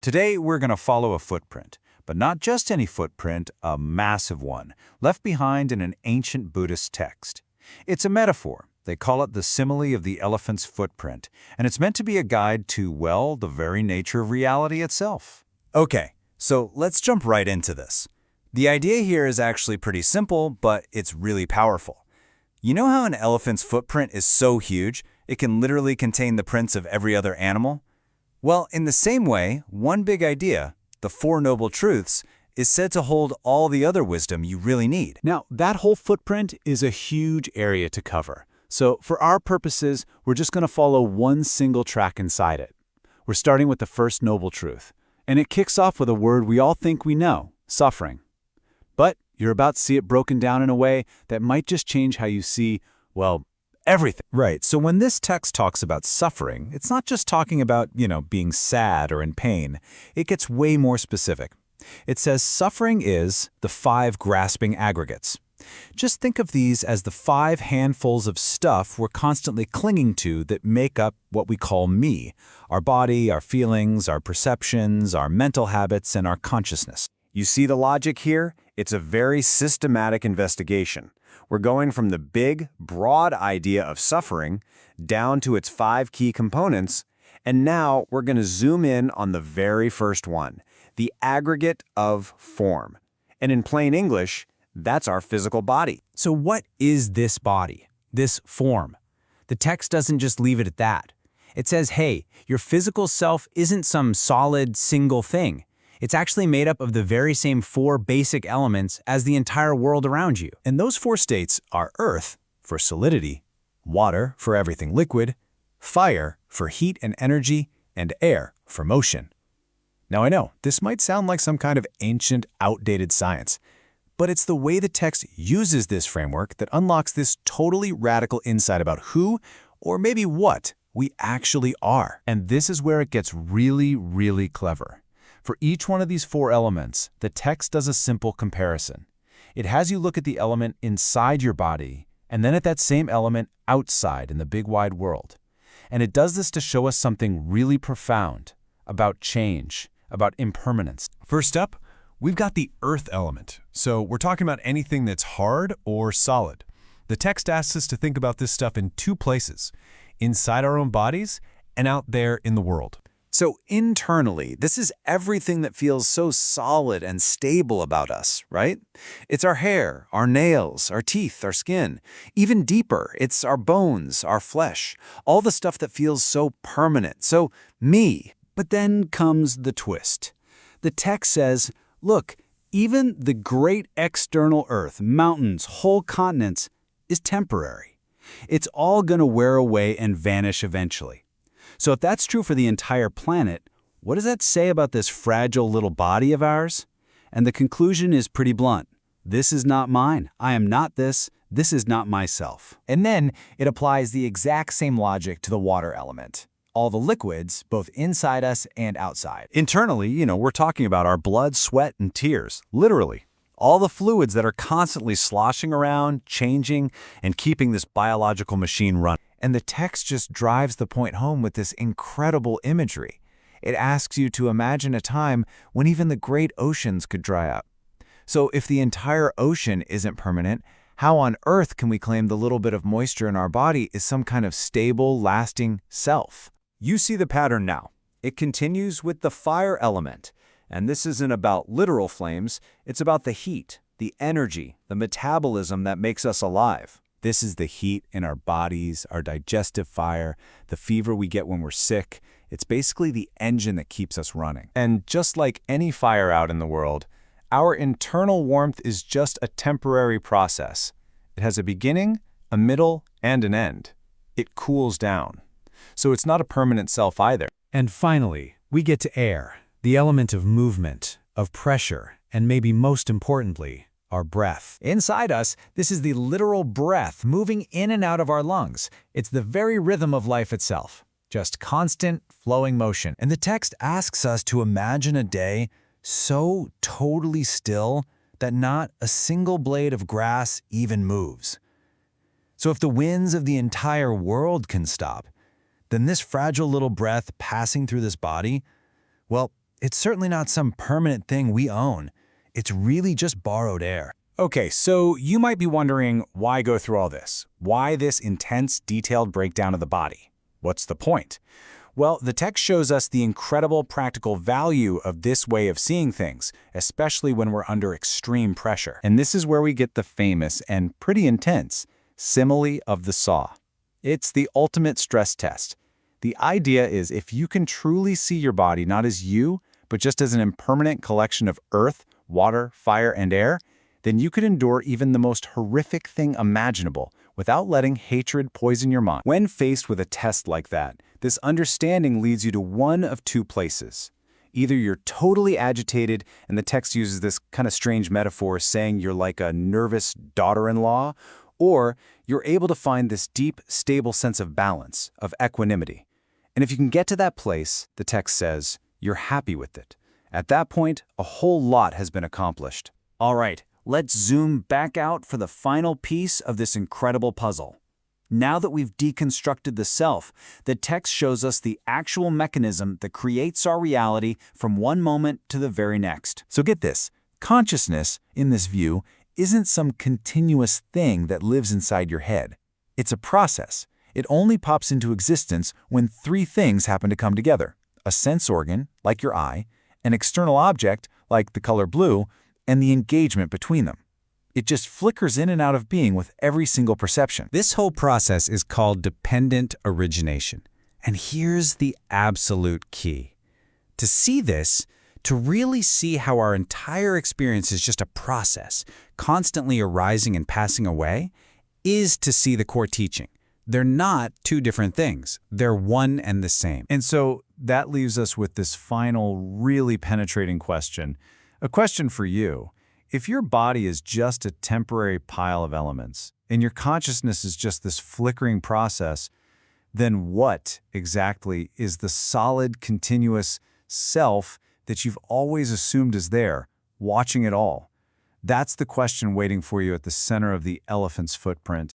Today, we're going to follow a footprint, but not just any footprint, a massive one, left behind in an ancient Buddhist text. It's a metaphor. They call it the simile of the elephant's footprint, and it's meant to be a guide to, well, the very nature of reality itself. Okay, so let's jump right into this. The idea here is actually pretty simple, but it's really powerful. You know how an elephant's footprint is so huge, it can literally contain the prints of every other animal? Well, in the same way, one big idea, the Four Noble Truths, is said to hold all the other wisdom you really need. Now, that whole footprint is a huge area to cover. So for our purposes, we're just going to follow one single track inside it. We're starting with the first noble truth, and it kicks off with a word we all think we know, suffering. But you're about to see it broken down in a way that might just change how you see, well, everything. Right, so when this text talks about suffering, it's not just talking about, being sad or in pain. It gets way more specific. It says suffering is the 5 grasping aggregates. Just think of these as the 5 handfuls of stuff we're constantly clinging to that make up what we call me, our body, our feelings, our perceptions, our mental habits, and our consciousness. You see the logic here? It's a very systematic investigation. We're going from the big, broad idea of suffering down to its 5 key components, and now we're going to zoom in on the very first one, the aggregate of form. And in plain English, that's our physical body. So what is this body, this form? The text doesn't just leave it at that. It says, hey, your physical self isn't some solid, single thing. It's actually made up of the very same 4 basic elements as the entire world around you. And those 4 states are earth, for solidity, water, for everything liquid, fire, for heat and energy, and air, for motion. Now I know, this might sound like some kind of ancient, outdated science, but it's the way the text uses this framework that unlocks this totally radical insight about who, or maybe what, we actually are. And this is where it gets really, really clever. For each one of these 4 elements, the text does a simple comparison. It has you look at the element inside your body, and then at that same element outside in the big wide world. And it does this to show us something really profound about change, about impermanence. First up, we've got the earth element. So we're talking about anything that's hard or solid. The text asks us to think about this stuff in 2 places, inside our own bodies and out there in the world. So internally, this is everything that feels so solid and stable about us, right? It's our hair, our nails, our teeth, our skin. Even deeper, it's our bones, our flesh, all the stuff that feels so permanent, so me. But then comes the twist. The text says, look, even the great external earth, mountains, whole continents, is temporary. It's all going to wear away and vanish eventually. So if that's true for the entire planet, what does that say about this fragile little body of ours? And the conclusion is pretty blunt. This is not mine. I am not this. This is not myself. And then it applies the exact same logic to the water element. All the liquids, both inside us and outside. Internally, we're talking about our blood, sweat, and tears, literally. All the fluids that are constantly sloshing around, changing, and keeping this biological machine running. And the text just drives the point home with this incredible imagery. It asks you to imagine a time when even the great oceans could dry up. So if the entire ocean isn't permanent, how on earth can we claim the little bit of moisture in our body is some kind of stable, lasting self? You see the pattern now. It continues with the fire element. And this isn't about literal flames, it's about the heat, the energy, the metabolism that makes us alive. This is the heat in our bodies, our digestive fire, the fever we get when we're sick. It's basically the engine that keeps us running. And just like any fire out in the world, our internal warmth is just a temporary process. It has a beginning, a middle, and an end. It cools down. So it's not a permanent self either. And finally, we get to air, the element of movement, of pressure, and maybe most importantly, our breath. Inside us, this is the literal breath moving in and out of our lungs. It's the very rhythm of life itself, just constant, flowing motion. And the text asks us to imagine a day so totally still that not a single blade of grass even moves. So if the winds of the entire world can stop, then this fragile little breath passing through this body, well, It's certainly not some permanent thing we own. It's really just borrowed air. Okay, so you might be wondering, why go through all this? Why this intense, detailed breakdown of the body? What's the point? Well, the text shows us the incredible practical value of this way of seeing things, especially when we're under extreme pressure. And this is where we get the famous and pretty intense simile of the saw. It's the ultimate stress test. The idea is if you can truly see your body not as you, but just as an impermanent collection of earth, water, fire, and air, then you could endure even the most horrific thing imaginable without letting hatred poison your mind. When faced with a test like that, this understanding leads you to one of two places. Either you're totally agitated, and the text uses this kind of strange metaphor saying you're like a nervous daughter-in-law, or you're able to find this deep, stable sense of balance, of equanimity. And if you can get to that place, the text says, you're happy with it. At that point, a whole lot has been accomplished. All right, let's zoom back out for the final piece of this incredible puzzle. Now that we've deconstructed the self, the text shows us the actual mechanism that creates our reality from one moment to the very next. So get this, consciousness, in this view, isn't some continuous thing that lives inside your head. It's a process. It only pops into existence when three things happen to come together: a sense organ, like your eye, an external object, like the color blue, and the engagement between them. It just flickers in and out of being with every single perception. This whole process is called dependent origination. And here's the absolute key. To see this, to really see how our entire experience is just a process, constantly arising and passing away, is to see the core teaching. They're not two different things. They're one and the same. And so that leaves us with this final, really penetrating question. A question for you. If your body is just a temporary pile of elements, and your consciousness is just this flickering process, then what exactly is the solid, continuous self that you've always assumed is there, watching it all? That's the question waiting for you at the center of the elephant's footprint.